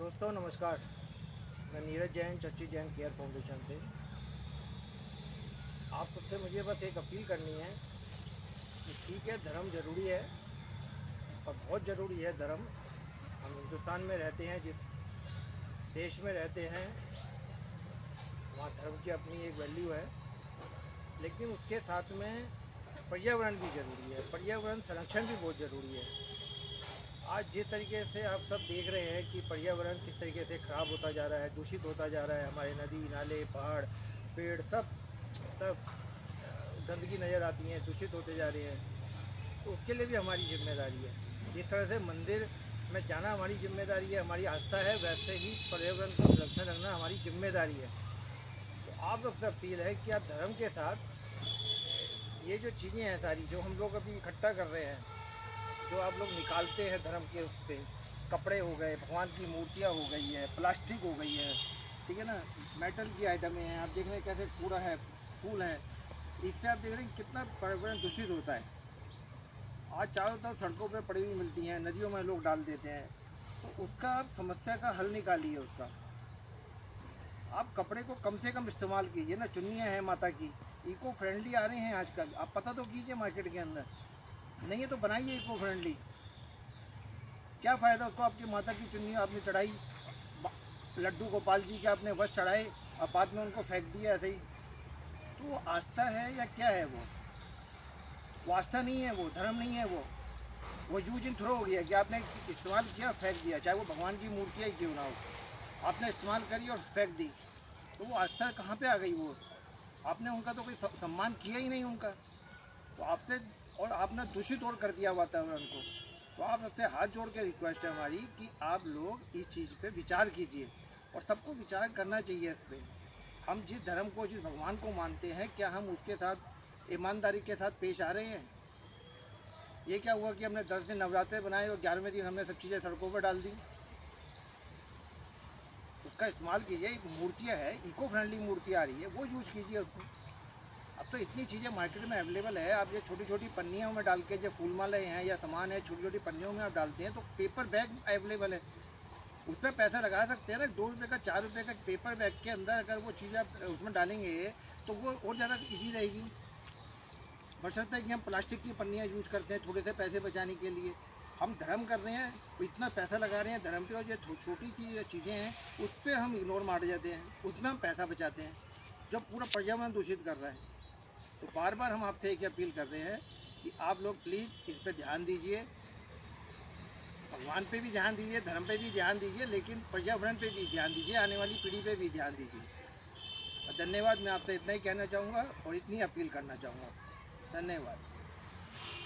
दोस्तों नमस्कार। मैं नीरज जैन, चर्ची जैन केयर फाउंडेशन से। आप सबसे मुझे बस एक अपील करनी है कि ठीक है, धर्म ज़रूरी है और बहुत ज़रूरी है धर्म। हम हिंदुस्तान में रहते हैं, जिस देश में रहते हैं वहाँ धर्म की अपनी एक वैल्यू है, लेकिन उसके साथ में पर्यावरण भी ज़रूरी है। पर्यावरण संरक्षण भी बहुत ज़रूरी है। आज जिस तरीके से आप सब देख रहे हैं कि पर्यावरण किस तरीके से ख़राब होता जा रहा है, दूषित होता जा रहा है, हमारे नदी नाले पहाड़ पेड़ सब तरफ गंदगी नज़र आती है, दूषित होते जा रहे हैं, तो उसके लिए भी हमारी जिम्मेदारी है। जिस तरह से मंदिर में जाना हमारी जिम्मेदारी है, हमारी आस्था है, वैसे ही पर्यावरण का संरक्षण रखना हमारी जिम्मेदारी है। तो आप सबसे अपील है कि आप धर्म के साथ ये जो चीज़ें हैं सारी, जो हम लोग अभी इकट्ठा कर रहे हैं, जो आप लोग निकालते हैं धर्म के उस पर, कपड़े हो गए, भगवान की मूर्तियाँ हो गई है, प्लास्टिक हो गई है, ठीक है ना, मेटल की आइटमें हैं, आप देख रहे हैं कैसे कूड़ा है, फूल है, इससे आप देख रहे हैं कितना पर्यावरण दूषित होता है। आज चारों तरफ सड़कों पे पड़ी हुई मिलती हैं, नदियों में लोग डाल देते हैं, तो उसका आप समस्या का हल निकालिए। उसका आप कपड़े को कम से कम इस्तेमाल कीजिए ना। चुन्नियाँ हैं माता की, इको फ्रेंडली आ रहे हैं आजकल, आप पता तो कीजिए मार्केट के अंदर। नहीं है तो बनाइए इको फ्रेंडली। क्या फ़ायदा उसको, आपकी माता की चुन्नी आपने चढ़ाई, लड्डू गोपाल जी के आपने वस्त्र चढ़ाए और बाद में उनको फेंक दिया ऐसे ही, तो वो आस्था है या क्या है? वो आस्था नहीं है, वो धर्म नहीं है, वो यूज एंड थ्रो हो गया कि आपने इस्तेमाल किया फेंक दिया। चाहे वो भगवान की मूर्तियाँ ही क्यों ना हो, आपने इस्तेमाल करी और फेंक दी, तो वो आस्था कहाँ पे आ गई? वो आपने उनका तो कोई सम्मान किया ही नहीं उनका, तो आपसे, और आपने दूषित और कर दिया वातावरण को। तो आप सबसे हाथ जोड़ के रिक्वेस्ट है हमारी कि आप लोग इस चीज़ पे विचार कीजिए, और सबको विचार करना चाहिए इस पर। हम जिस धर्म को, जिस भगवान को मानते हैं, क्या हम उसके साथ ईमानदारी के साथ पेश आ रहे हैं? ये क्या हुआ कि हमने 10 दिन नवरात्रे बनाए और 11वें दिन हमने सब चीज़ें सड़कों पर डाल दी? उसका इस्तेमाल कीजिए। मूर्तियाँ है, इको फ्रेंडली मूर्तियाँ आ रही है, वो यूज़ कीजिए उसको। अब तो इतनी चीज़ें मार्केट में अवेलेबल है, आप ये छोटी छोटी पन्नियों में डाल के, जो फूल माले हैं या सामान है, छोटी छोटी पन्नियों में आप डालते हैं, तो पेपर बैग अवेलेबल है, उस पर पैसा लगा सकते हैं ना। 2 रुपये का, 4 रुपये का पेपर बैग के अंदर अगर वो चीज़ आप उसमें डालेंगे तो वो और ज़्यादा ईजी रहेगी। बशर्ते कि हम प्लास्टिक की पन्नियाँ यूज़ करते हैं थोड़े से पैसे बचाने के लिए। हम धर्म कर रहे हैं, इतना पैसा लगा रहे हैं धर्म पे, और ये छोटी सी चीज़ें हैं उस पर हम इग्नोर मार जाते हैं, उसमें हम पैसा बचाते हैं, जो पूरा पर्यावरण दूषित कर रहा है। तो बार बार हम आपसे एक अपील कर रहे हैं कि आप लोग प्लीज़ इस पर ध्यान दीजिए, भगवान पे भी ध्यान दीजिए, धर्म पे भी ध्यान दीजिए, लेकिन पर्यावरण पे भी ध्यान दीजिए, आने वाली पीढ़ी पे भी ध्यान दीजिए। धन्यवाद। मैं आपसे इतना ही कहना चाहूँगा और इतनी अपील करना चाहूँगा। धन्यवाद।